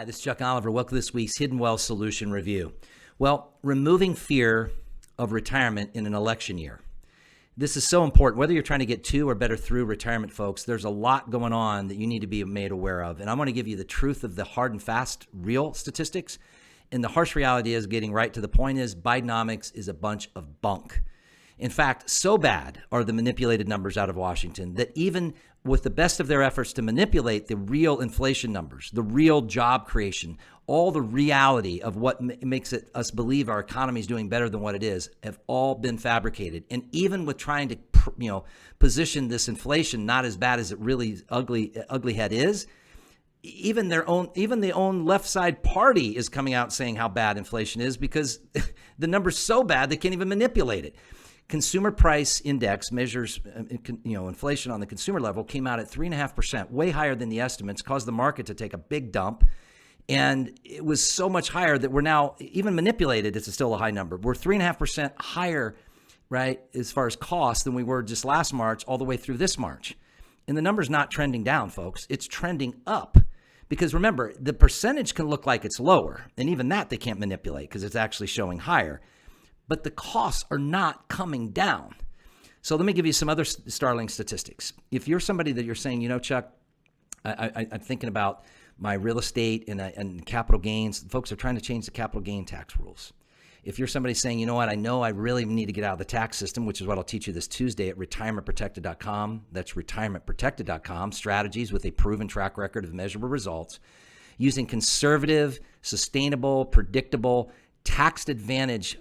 Hi, this is Chuck Oliver. Welcome to this week's Hidden Wealth Solution Review. Well, removing fear of retirement in an election year. This is so important. Whether you're trying to get to or better through retirement, folks, there's a lot going on that you need to be made aware of. And I want to give you the truth of the hard and fast, real statistics. And the harsh reality is, getting right to the point, is Bidenomics is a bunch of bunk. In fact, so bad are the manipulated numbers out of Washington that even with the best of their efforts to manipulate the real inflation numbers, the real job creation, all the reality of what makes us believe our economy is doing better than what it is, have all been fabricated. And even with trying to, position this inflation not as bad as it really ugly head is, even the own left side party is coming out saying how bad inflation is because the number's so bad they can't even manipulate it. Consumer price index measures, inflation on the consumer level, came out at 3.5%, way higher than the estimates, caused the market to take a big dump. And it was so much higher that we're now, even manipulated, it's still a high number. We're 3.5% higher, right, as far as cost than we were just last March all the way through this March. And the number's not trending down, folks. It's trending up. Because remember, the percentage can look like it's lower. And even that they can't manipulate because it's actually showing higher. But the costs are not coming down. So let me give you some other startling statistics. If you're somebody that you're saying, Chuck, I'm thinking about my real estate and capital gains, folks are trying to change the capital gain tax rules. If you're somebody saying, I know I really need to get out of the tax system, which is what I'll teach you this Tuesday at retirementprotected.com. That's retirementprotected.com. Strategies with a proven track record of measurable results using conservative, sustainable, predictable, tax advantage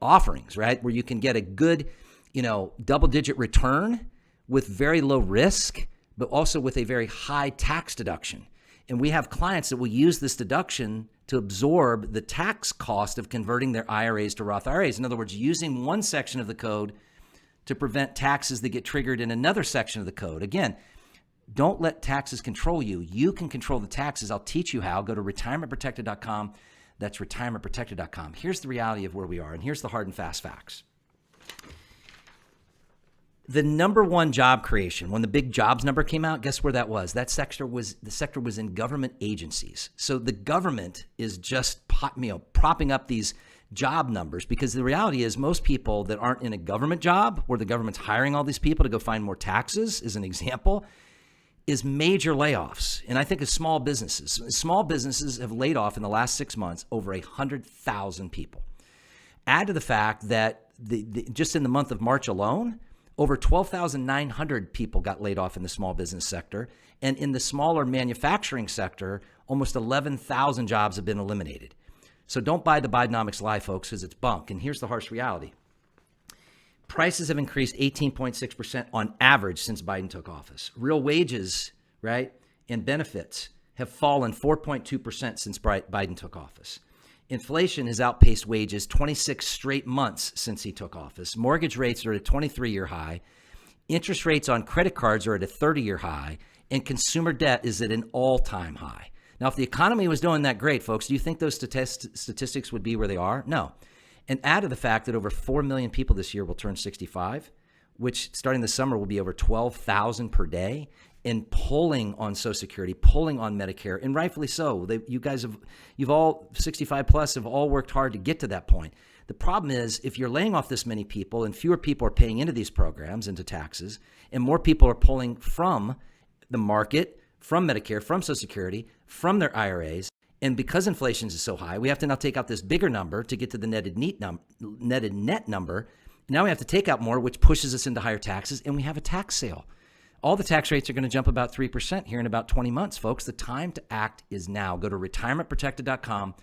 offerings, right? Where you can get a good, double-digit return with very low risk, but also with a very high tax deduction. And we have clients that will use this deduction to absorb the tax cost of converting their IRAs to Roth IRAs. In other words, using one section of the code to prevent taxes that get triggered in another section of the code. Again, don't let taxes control you. You can control the taxes. I'll teach you how. Go to retirementprotected.com. That's retirementprotected.com. Here's the reality of where we are, and here's the hard and fast facts. The number one job creation, when the big jobs number came out, guess where that was? The sector was in government agencies. So the government is just propping up these job numbers, because the reality is most people that aren't in a government job, where the government's hiring all these people to go find more taxes, as an example, is major layoffs. And I think of small businesses. Small businesses have laid off in the last 6 months over 100,000 people. Add to the fact that just in the month of March alone, over 12,900 people got laid off in the small business sector. And in the smaller manufacturing sector, almost 11,000 jobs have been eliminated. So don't buy the Bidenomics lie, folks, because it's bunk. And here's the harsh reality. Prices have increased 18.6% on average since Biden took office. Real wages, right, and benefits have fallen 4.2% since Biden took office. Inflation has outpaced wages 26 straight months since he took office. Mortgage rates are at a 23-year high. Interest rates on credit cards are at a 30-year high. And consumer debt is at an all-time high. Now, if the economy was doing that great, folks, do you think those statistics would be where they are? No. And add to the fact that over 4 million people this year will turn 65, which starting this summer will be over 12,000 per day, and pulling on Social Security, pulling on Medicare, and rightfully so. You've all 65 plus have all worked hard to get to that point. The problem is, if you're laying off this many people and fewer people are paying into these programs, into taxes, and more people are pulling from the market, from Medicare, from Social Security, from their IRAs, and because inflation is so high, we have to now take out this bigger number to get to the netted net number. Now we have to take out more, which pushes us into higher taxes, and we have a tax sale. All the tax rates are going to jump about 3% here in about 20 months, folks. The time to act is now. Go to retirementprotected.com.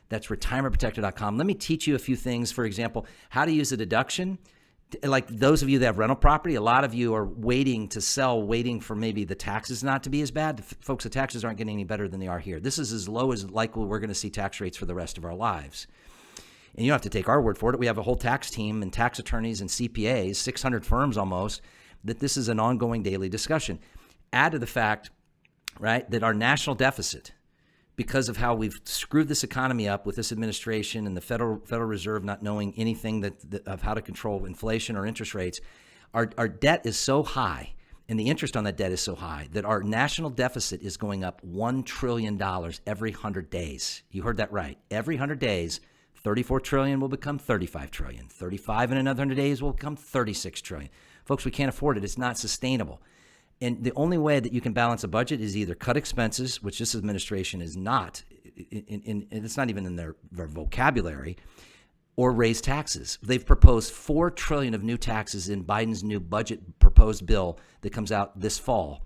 That's retirementprotected.com. Let me teach you a few things. For example, how to use a deduction. Like those of you that have rental property, a lot of you are waiting to sell, waiting for maybe the taxes not to be as bad. Folks, the taxes aren't getting any better than they are here. This is as low as likely we're going to see tax rates for the rest of our lives. And you don't have to take our word for it. We have a whole tax team and tax attorneys and CPAs, 600 firms almost, that this is an ongoing daily discussion. Add to the fact, right, that our national deficit, because of how we've screwed this economy up with this administration and the Federal Reserve not knowing anything of how to control inflation or interest rates, our debt is so high And the interest on that debt is so high that our national deficit is going up $1 trillion every 100 days. You heard that right. Every 100 days, 34 trillion will become 35 trillion. 35 in another 100 days will become 36 trillion. Folks, we can't afford it. It's not sustainable. And the only way that you can balance a budget is either cut expenses, which this administration is not, and it's not even in their vocabulary, or raise taxes. They've proposed $4 trillion of new taxes in Biden's new budget proposed bill that comes out this fall,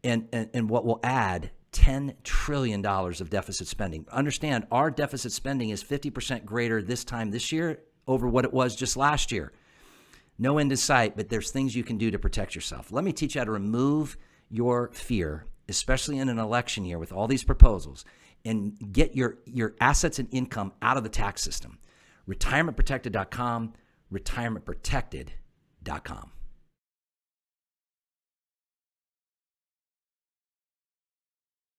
and what will add $10 trillion of deficit spending. Understand, our deficit spending is 50% greater this time this year over what it was just last year. No end in sight, but there's things you can do to protect yourself. Let me teach you how to remove your fear, especially in an election year with all these proposals, and get your assets and income out of the tax system. RetirementProtected.com, RetirementProtected.com.